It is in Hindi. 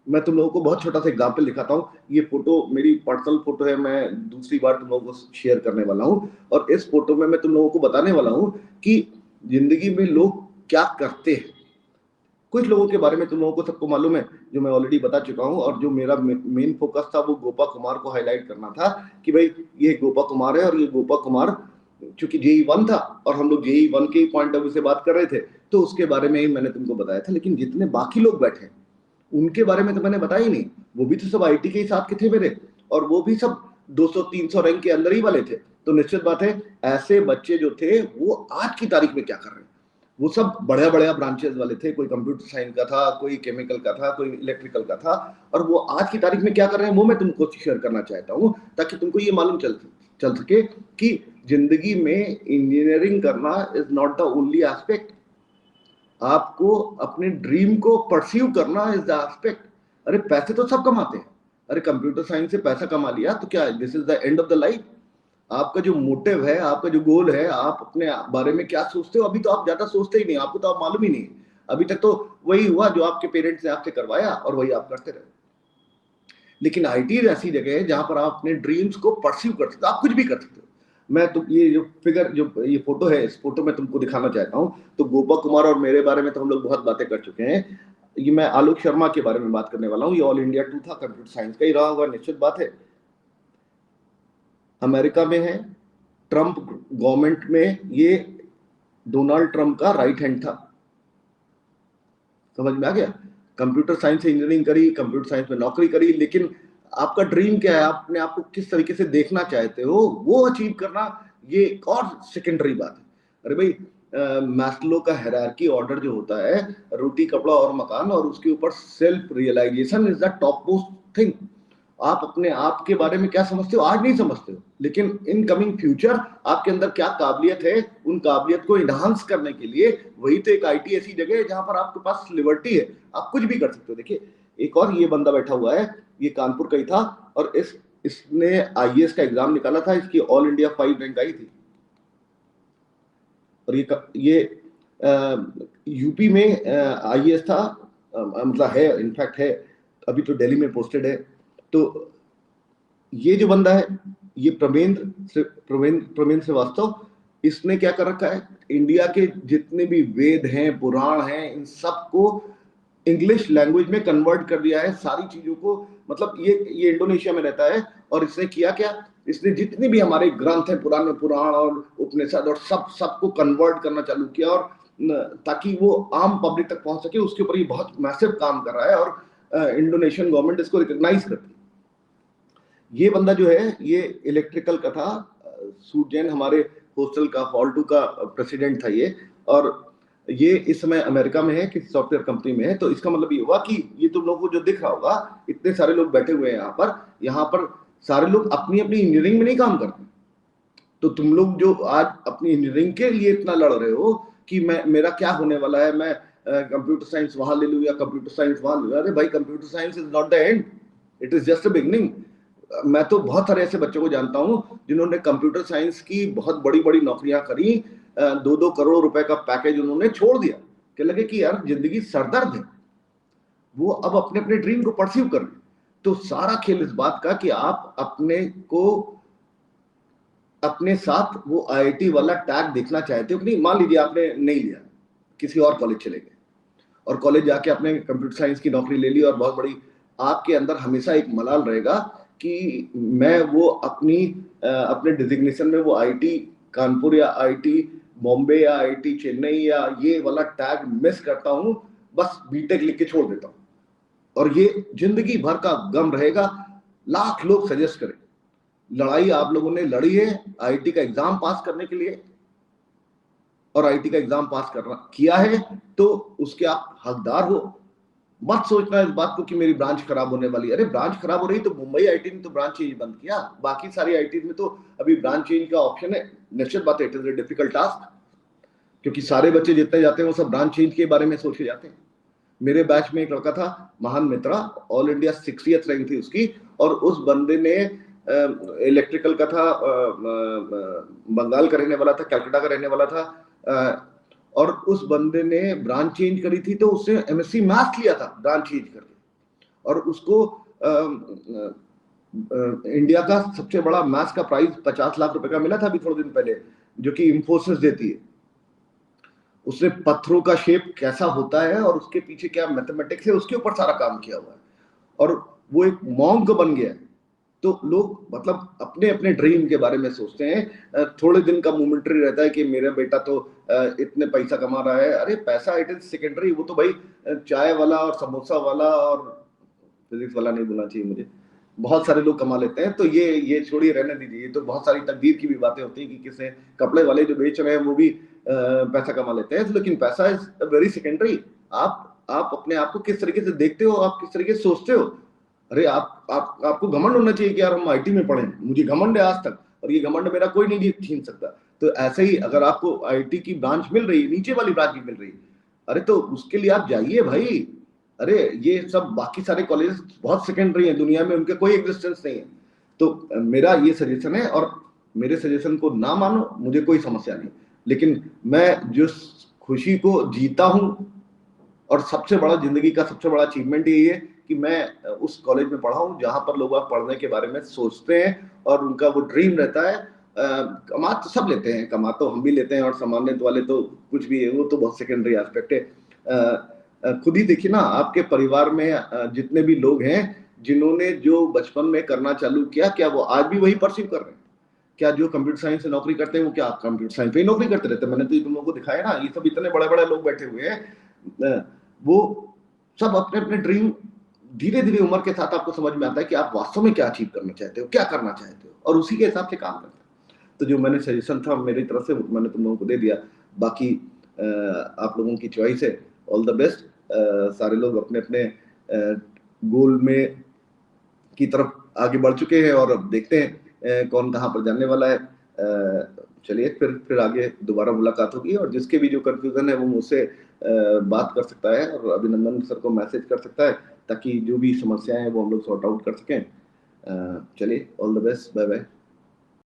मैं तुम लोगों को बहुत छोटा सा एग्जाम्पल दिखाता हूँ। ये फोटो मेरी पर्सनल फोटो है, मैं दूसरी बार तुम लोगों को शेयर करने वाला हूँ। और इस फोटो में मैं तुम लोगों को बताने वाला हूँ कि जिंदगी में लोग क्या करते हैं। कुछ लोगों के बारे में तुम लोगों को सबको मालूम है, जो मैं ऑलरेडी बता चुका हूँ। और जो मेरा मेन फोकस था वो गोपा कुमार को हाईलाइट करना था कि भाई ये गोपा कुमार है। और ये गोपा कुमार चूंकि JEE-1 था और हम लोग JEE-1 के पॉइंट ऑफ व्यू से बात कर रहे थे, तो उसके बारे में ही मैंने तुमको बताया था। लेकिन जितने बाकी लोग बैठे हैं उनके बारे में तो मैंने बताया ही नहीं। वो भी तो सब IT के हिसाब के थे मेरे, और वो भी सब 200-300 रैंक के अंदर ही वाले थे। तो निश्चित बात है ऐसे बच्चे जो थे वो आज की तारीख में क्या कर रहे हैं। वो सब बढ़िया बढ़िया ब्रांचेस वाले थे, कोई कंप्यूटर साइंस का था, कोई केमिकल का था, कोई इलेक्ट्रिकल का था। और वो आज की तारीख में क्या कर रहे हैं वो मैं तुमको शेयर करना चाहता हूँ, ताकि तुमको ये मालूम चल सके कि जिंदगी में इंजीनियरिंग करना is not the only aspect. आपको अपने ड्रीम को परस्यू करना इज द एस्पेक्ट। अरे पैसे तो सब कमाते हैं। अरे कंप्यूटर साइंस से पैसा कमा लिया तो क्या this is the end of the life? आपका जो मोटिव है, आपका जो गोल है, आप अपने बारे में क्या सोचते हो, अभी तो आप ज्यादा सोचते ही नहीं, आपको तो आप मालूम ही नहीं। अभी तक तो वही हुआ जो आपके पेरेंट्स ने आपसे करवाया और वही आप करते रहे। लेकिन IT ऐसी जगह है जहां पर आप अपने ड्रीम्स को परस्यू कर सकते हो, आप कुछ भी कर सकते हो। मैं तो ये जो फिगर, जो ये फोटो है, इस फोटो में तुमको दिखाना चाहता हूँ। तो गोपा कुमार और मेरे बारे में तो हम लोग बहुत बातें कर चुके हैं। ये मैं आलोक शर्मा के बारे में बात करने वाला हूँ। ये ऑल इंडिया 2 था, कंप्यूटर साइंस का ही रहा होगा, निश्चित बात है। अमेरिका में है, ट्रंप गवर्नमेंट में ये डोनाल्ड ट्रंप का राइट हैंड था। समझ में आ गया? कंप्यूटर साइंस से इंजीनियरिंग करी, कंप्यूटर साइंस में नौकरी करी, लेकिन आपका ड्रीम क्या है, आपने आपको किस तरीके से देखना चाहते हो, वो अचीव करना ये एक और सेकेंडरी बात है। अरे भाई मैस्लो का हायरार्की ऑर्डर जो होता है, रोटी कपड़ा और मकान, और उसके ऊपर self realization is the top most thing. आप अपने आप के बारे में क्या समझते हो आज नहीं समझते हो, लेकिन इन कमिंग फ्यूचर आपके अंदर क्या काबिलियत है, उन काबिलियत को इनहांस करने के लिए वही तो एक IT ऐसी जगह है जहां पर आपके पास लिबर्टी है, आप कुछ भी कर सकते हो। देखिए एक और ये बंदा बैठा हुआ है, ये कानपुर का ही था, और इसने IAS का एग्जाम निकाला था, इसकी ऑल इंडिया 5 रैंक आई थी। और ये यूपी में IAS था, मतलब है, इनफैक्ट है, अभी तो दिल्ली में पोस्टेड है। तो ये जो बंदा है, ये प्रवीण श्रीवास्तव, इसने क्या कर रखा है, इंडिया के जितने भी वेद हैं, पुराण हैं, इन सबको इंग्लिश लैंग्वेज में कन्वर्ट कर दिया है, सारी चीजों को। मतलब ये इंडोनेशिया में रहता है, और इसने किया क्या, इसने जितने भी हमारे ग्रंथ हैं, पुराने पुराण और उपनिषद और सबको कन्वर्ट करना चालू किया, और ताकि वो आम पब्लिक तक पहुंच सके। उसके ऊपर ये बहुत मैसिव काम कर रहा है, और इंडोनेशियन गवर्नमेंट इसको रिकॉग्नाइज करती है। ये बंदा जो है ये इलेक्ट्रिकल का था, सूट जैन, हमारे हॉस्टल का हॉल 2 का प्रेसिडेंट था ये। और ये इस समय अमेरिका में है, किसी सॉफ्टवेयर कंपनी में है। तो इसका मतलब ये हुआ कि ये तुम लोगों को जो दिख रहा होगा, इतने सारे लोग बैठे हुए हैं यहाँ पर सारे लोग अपनी अपनी इंजीनियरिंग में नहीं काम करते। तो तुम लोग जो आज अपनी इंजीनियरिंग के लिए इतना लड़ रहे हो कि मेरा क्या होने वाला है, मैं कंप्यूटर साइंस वहां ले लूँ या कंप्यूटर साइंस वहां ले लूँ। अरे भाई, computer science is not the end, it is just a beginning. मैं तो बहुत सारे ऐसे बच्चों को जानता हूं जिन्होंने कंप्यूटर साइंस की बहुत बड़ी बड़ी नौकरियां करी, 2-2 करोड़ रुपए का पैकेज उन्होंने छोड़ दिया, कि लगे कि यार जिंदगी सरदर्द है। वो अब अपने अपने ड्रीम को परस्यू कर रहे। तो सारा खेल इस बात का कि आप अपने साथ वो IIT वाला टैग देखना चाहते हो कि नहीं। मान लीजिए आपने नहीं लिया, किसी और कॉलेज चले गए, और कॉलेज जाके आपने कंप्यूटर साइंस की नौकरी ले ली और बहुत बड़ी, आपके अंदर हमेशा एक मलाल रहेगा कि मैं वो अपने डिजिग्नेशन में वो IT कानपुर या IT बॉम्बे या IT चेन्नई या ये वाला टैग मिस करता हूं, बस बीटेक लिख के छोड़ देता हूं। और ये जिंदगी भर का गम रहेगा। लाख लोग सजेस्ट करें, लड़ाई आप लोगों ने लड़ी है IT का एग्जाम पास करने के लिए, और IT का एग्जाम पास करना किया है तो उसके आप हकदार हो। मत सोचना इस बात को कि मेरी ब्रांच खराब होने वाली है। अरे ब्रांच खराब हो रही तो मुंबई IT ने तो ब्रांच चेंज बंद किया, बाकी सारी IT में तो अभी ब्रांच चेंज का ऑप्शन है। निश्चित बात है, it is a difficult task, क्योंकि सारे बच्चे जितने जाते हैं वो सब ब्रांच चेंज के बारे में सोच के जाते हैं। मेरे बैच में एक लड़का था, महान मित्रा, ऑल इंडिया 60th रैंक थी उसकी, और उस बंदे ने इलेक्ट्रिकल का था, बंगाल का रहने वाला था, कलकत्ता का रहने वाला था, और उस बंदे ने ब्रांच चेंज करी थी, तो उसने MSc मैथ्स लिया था ब्रांच चेंज करके। और उसको इंडिया का सबसे बड़ा मैथ्स का प्राइज 50 लाख रुपए का मिला था अभी थोड़े दिन पहले, जो कि इंफोसिस देती है। उसने पत्थरों का शेप कैसा होता है और उसके पीछे क्या मैथमेटिक्स है, उसके ऊपर सारा काम किया हुआ है, और वो एक मॉन्क बन गया है। तो लोग मतलब अपने अपने ड्रीम के बारे में सोचते हैं, थोड़े दिन का मोमेंटरी रहता है कि मेरा बेटा तो इतने पैसा कमा रहा है। अरे पैसा इट इज सेकेंडरी, वो तो भाई चाय वाला और समोसा वाला और फिजिक्स वाला नहीं बोलना चाहिए मुझे, बहुत सारे लोग कमा लेते हैं। तो ये छोड़िए, रहने दीजिए। ये तो बहुत सारी तकदीर की भी बातें होती हैं कि किसे कपड़े वाले जो बेच रहे हैं वो भी पैसा कमा लेते हैं, लेकिन पैसा इज वेरी सेकेंडरी। आप अपने आप को किस तरीके से देखते हो, आप किस तरीके से सोचते हो। अरे आपको घमंड होना चाहिए कि यार हम आईटी में पढ़े, मुझे घमंड है आज तक, और ये घमंड मेरा कोई नहीं छीन सकता। तो ऐसे ही अगर आपको आईटी की ब्रांच मिल रही है, नीचे वाली ब्रांच भी मिल रही है, अरे तो उसके लिए आप जाइए भाई। अरे ये सब बाकी सारे कॉलेज बहुत सेकेंडरी हैं दुनिया में, उनके कोई एग्जिस्टेंस नहीं है। तो मेरा ये सजेशन है, और मेरे सजेशन को ना मानो, मुझे कोई समस्या नहीं, लेकिन मैं जिस खुशी को जीता हूं, और सबसे बड़ा जिंदगी का सबसे बड़ा अचीवमेंट यही है कि मैं उस कॉलेज में पढ़ा हूं जहां पर लोग पढ़ने के बारे में सोचते हैं और उनका वो ड्रीम रहता है। कमा तो सब लेते हैं, कमा तो हम भी लेते हैं, और सम्मानित वाले तो कुछ भी है, वो तो बहुत सेकेंडरी एस्पेक्ट है। खुद ही देखिए ना, आपके परिवार में जितने भी लोग हैं जिन्होंने जो बचपन में करना चालू किया, क्या वो आज भी वही परस्यू कर रहे हैं? क्या जो कंप्यूटर साइंस से नौकरी करते हैं वो क्या कंप्यूटर साइंस पे ही नौकरी करते रहते हैं? मैंने तो तुम लोगों को दिखाया ना, ये सब इतने बड़े बड़े लोग बैठे हुए हैं, वो सब अपने अपने ड्रीम, धीरे धीरे उम्र के साथ आपको समझ में आता है कि आप वास्तव में क्या अचीव करना चाहते हो, क्या करना चाहते हो, और उसी के हिसाब से काम करते हैं। तो जो मैंने सजेशन था मेरी तरफ से मैंने तुम लोगों को दे दिया। बाकी आप लोगों की चॉइस है। All the best. सारे लोग अपने अपने गोल में की तरफ आगे बढ़ चुके हैं, और अब देखते हैं कौन कहाँ पर जाने वाला है। चलिए फिर आगे दोबारा मुलाकात होगी, और जिसके भी जो कंफ्यूजन है वो मुझसे बात कर सकता है, और अभिनंदन सर को मैसेज कर सकता है, ताकि जो भी समस्याएं हैं वो हम लोग सॉर्ट आउट कर सकें। चलिए, all the best, bye bye.